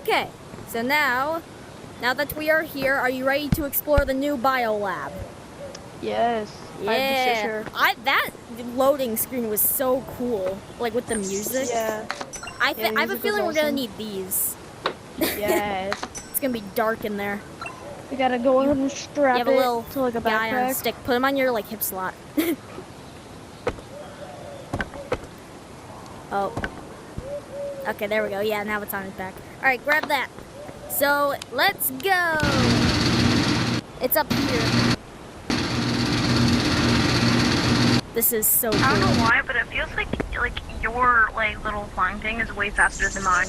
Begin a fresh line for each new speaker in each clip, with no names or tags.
Okay, so now that we are here, are you ready to explore the new BioLab?
Yes.
Yeah. That loading screen was so cool, like with the music.
Yeah.
I have a feeling we're gonna need these.
Yes.
It's gonna be dark in there.
We gotta go ahead and strap
You have a little
to like a
guy on a
backpack.
stick. Put him on your like hip slot. Oh. Okay, there we go. Yeah, now it's on his back. All right, grab that. So let's go. It's up here. This is so cool.
I don't know why, but it feels like your little flying thing is way faster than mine.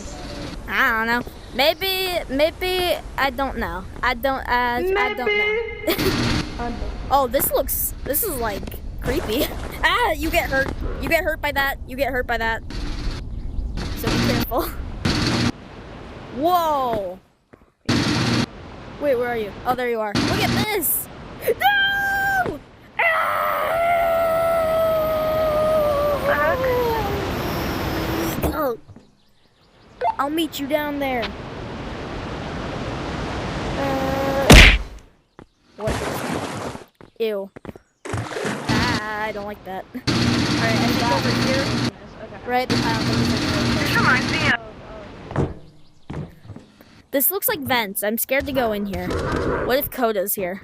I don't know. Maybe I don't know. I don't know. Oh, this is like creepy. Ah, you get hurt. You get hurt by that. You get hurt by that. So be careful. Whoa. Wait, where are you? Oh, there you are. Look at this. No! Oh. I'll meet you down there. What? Ew. Ah, I don't like that. Alright, I think over here. Right?
This reminds me of...
This looks like vents. I'm scared to go in here. What if Coda's here?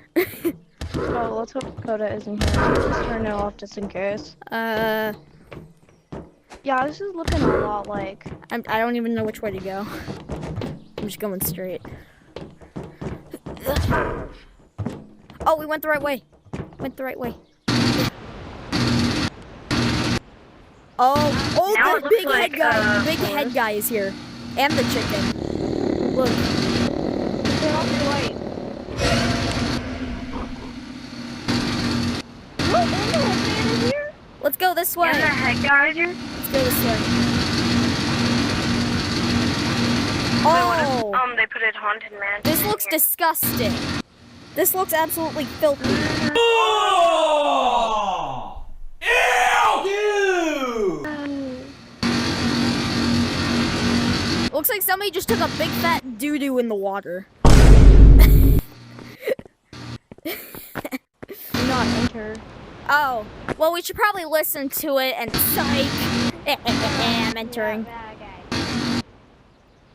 Oh, let's hope Coda isn't here. Just turn it off just in case.
Yeah,
this is looking a lot like...
I don't even know which way to go. I'm just going straight. Oh, we went the right way. Went the right way. Oh, the big head guy. Big head guy is here. And the chicken. Look.
Turn off your light. Look, there's a man in here.
Let's go this way.
Yeah, the head guy here.
Let's go this way.
So
Oh.
they put it haunted mansion.
This looks
in here.
disgusting. This looks absolutely filthy.
Oh! Ew!
Looks like somebody just took a big fat doo-doo in the water.
Do not enter.
Oh, well, we should probably listen to it and psych. I'm entering.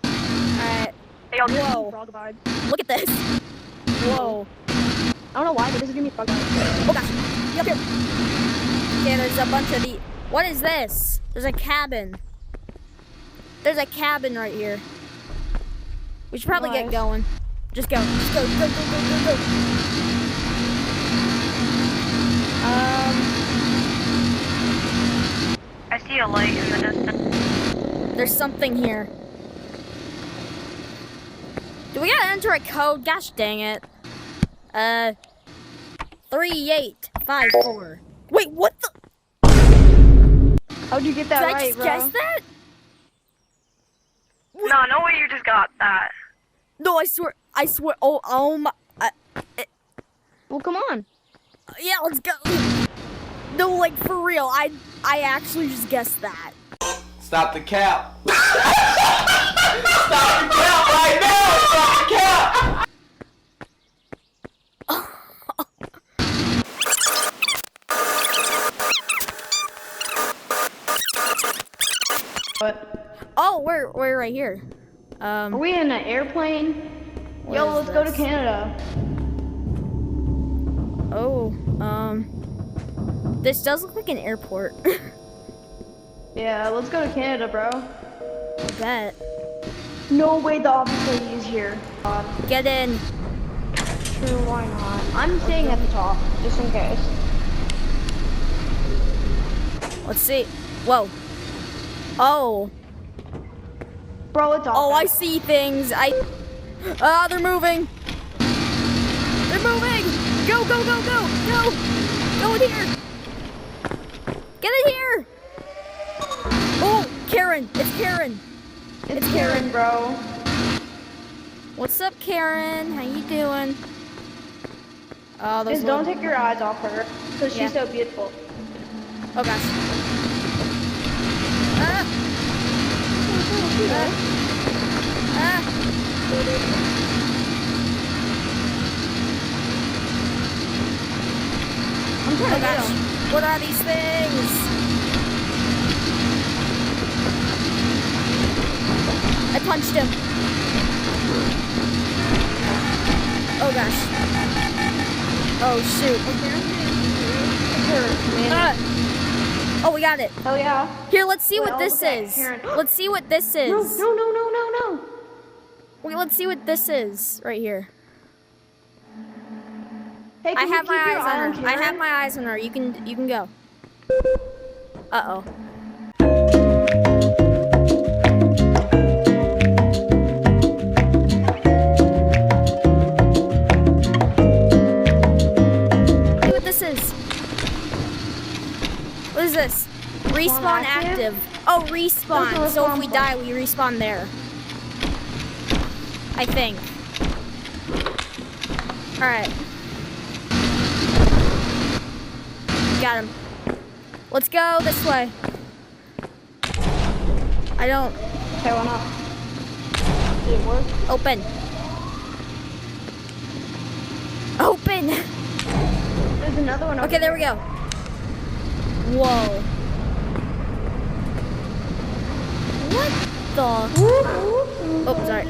Alright.
Hey, y'all,
Whoa.
Frog vibe.
Look at this. Whoa.
I don't know why, but this is giving me frog vibe.
Oh gosh. Get up here. Okay, there's a bunch of the... What is this? There's a cabin. There's a cabin right here. We should probably get going. Just go. Just go. Go, go, go, go, go.
I see a light in the distance.
There's something here. Do we gotta enter a code? Gosh dang it. 3854. Wait, what the?
How'd you get that
Did I
right,
just
bro?
guess that?
No, no way you just got that.
No, I swear. Oh my.
Well, come on.
Yeah, let's go. No, like for real. I actually just guessed that.
Stop the cap. Stop the cap right now! Stop the cap!
What?
Oh, we're right here.
Are we in an airplane? Yo,
is
let's go to
this?
Canada.
Oh, this does look like an airport.
Yeah, let's go to Canada, bro.
I bet.
No way the office lady is here. God.
Get in.
Sure, why not? I'm staying at the top, just in case.
Let's see. Whoa. Oh.
Bro, it's off.
Oh, I see things. Ah, they're moving. They're moving. Go, go, go, go, go. Go in here. Get in here. Oh, Karen. It's Karen.
It's Karen, bro.
What's up, Karen? How you doing? Oh, those
Just don't
little...
take your eyes off her, because
Yeah.
she's so beautiful.
Oh, gosh. Ah. Ah.
I'm trying
Oh
to get
gosh.
him.
What are these things? I punched him. Oh gosh. Oh shoot. Ah. Oh, we got it.
Oh yeah.
Here, let's see
Wait,
what
I'll
this
look at
is.
Karen.
Let's see what this is.
No.
Wait, let's see what this is right here.
Hey,
I
can you
have my
keep your
eyes
eye
on her. I
Karen?
have my eyes on her. You can go. Uh-oh. See what this is. What is this? Respawn
active?
active. Oh, respawn.
Those are
So if we
respawn
die, we respawn there. I think. Alright. Got him. Let's go this way. I don't.
Okay, why not? Did it work?
Open. Open!
There's another one over
Okay, there we go. Whoa. What the? Oh, sorry.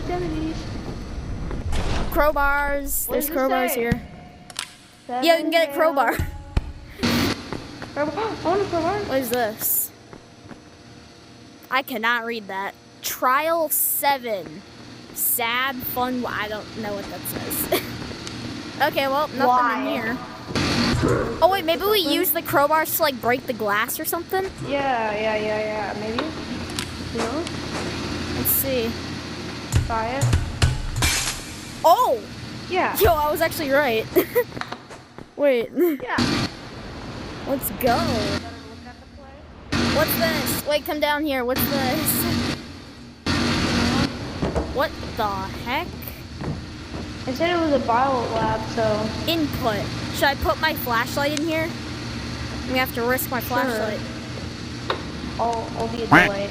Crowbars.
What
There's
does it
crowbars
say?
here. Yeah, we can get a crowbar.
I want a crowbar.
What is this? I cannot read that. Trial 7. Sad, fun. I don't know what that says. Okay, well, nothing
Why?
in here. Oh wait, maybe we use the crowbars to like break the glass or something?
Yeah. Maybe. No.
Let's see.
Try it.
Oh!
Yeah.
Yo, I was actually right. Wait.
Yeah.
Let's go. What's this? Wait, come down here. What's this? What the heck?
It said it was a BIOLABS, so.
Input. Should I put my flashlight in here? We have to risk my flashlight.
I'll be a delight.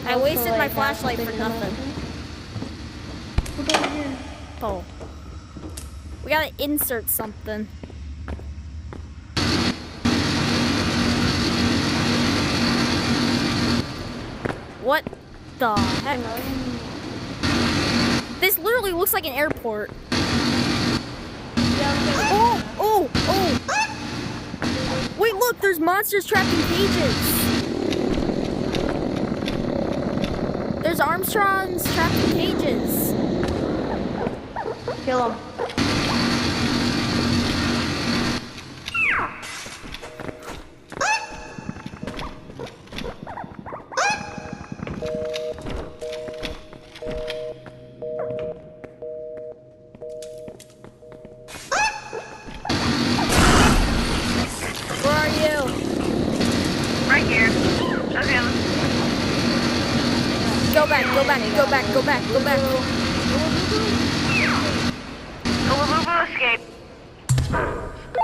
I wasted my flashlight for nothing.
Look over here.
Oh. We gotta insert something. What the heck? This literally looks like an airport. Oh! Wait, look, there's monsters trapped in cages. There's Armstrongs trapped in cages.
Kill him.
Where are you?
Right here. Okay, let's
Go back.
the Labubu escaped.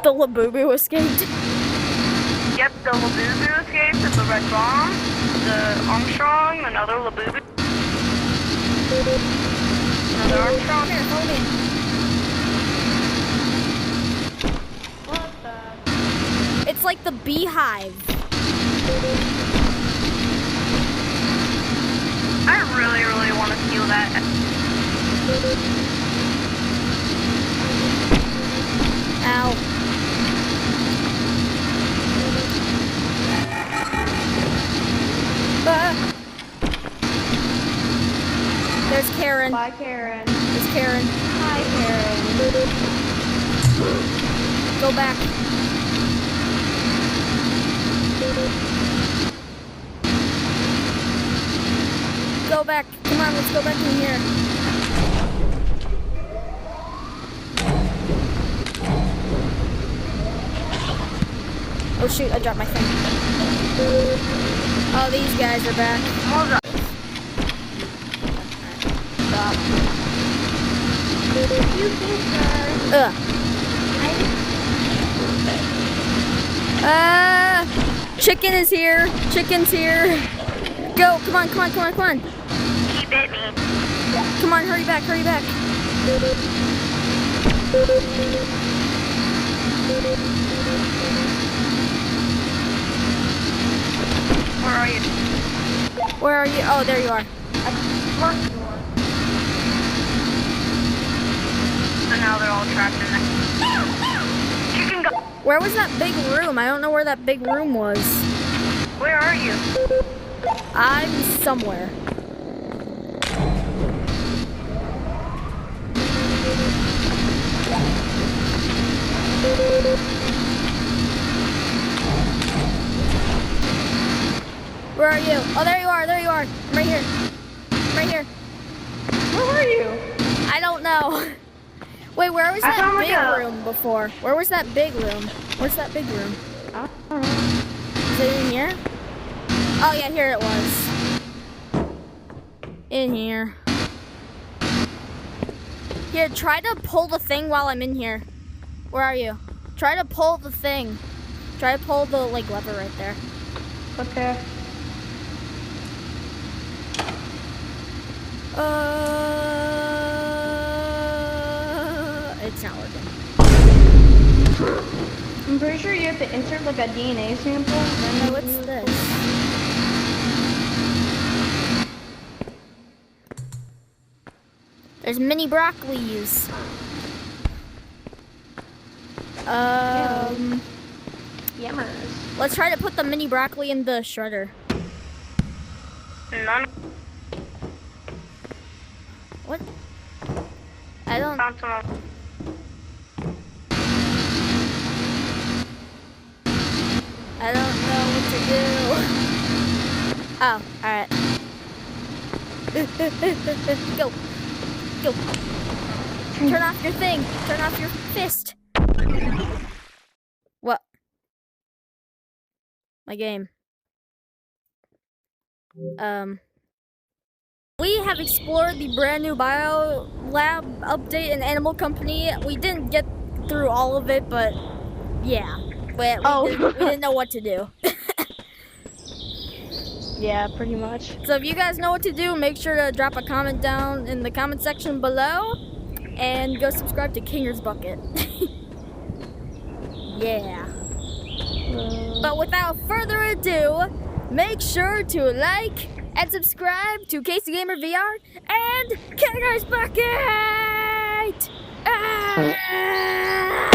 The Labubu escaped.
Yep, the Labubu escaped, the Red Bomb, the Armstrong, another Labubu. Another Armstrong.
Here, hold me.
What the?
It's like the beehive.
I really want to steal that.
Ow. Ah. There's Karen.
Bye, Karen.
There's Karen.
Hi, Karen.
Go back. Go back. Come on, let's go back in here. Oh shoot, I dropped my thing. Oh, these guys are back.
Hold up.
Stop. You think, sir?
Chicken is here. Chicken's here. Go! Come on, come on, come on, come on!
He bit me.
Come on, hurry back, hurry back!
Where are you?
Where are you? Oh, there you are.
So now they're all trapped in there. You can go.
Where was that big room? I don't know where that big room was.
Where are you?
I'm somewhere. Where are you? Oh, there you are, there you are. I'm right here. I'm right here.
Where were you?
I don't know. Wait, where was
I
that
found
big
like a-
room before? Where was that big room? Where's that big room?
I don't know.
Is it in here? Oh yeah, here it was. In here. Here, try to pull the thing while I'm in here. Where are you? Try to pull the thing. Try to pull the like lever right there.
Okay.
It's not working.
I'm pretty sure you have to insert like a DNA sample.
Oh, what's this? There's mini broccolis.
Yummers.
Let's try to put the mini broccoli in the shredder.
None.
What? I don't.
Found some of
I don't know what to do. Oh, alright. Go. Go. Turn off your thing. Turn off your fist. What? My game. We have explored the brand new BioLab update in Animal Company. We didn't get through all of it, but yeah. We didn't know what to do.
Yeah, pretty much.
So if you guys know what to do, make sure to drop a comment down in the comment section below. And go subscribe to Kinger's Bucket. Yeah. But without further ado, make sure to like and subscribe to Casey Gamer VR and Kinger's Bucket! Ah!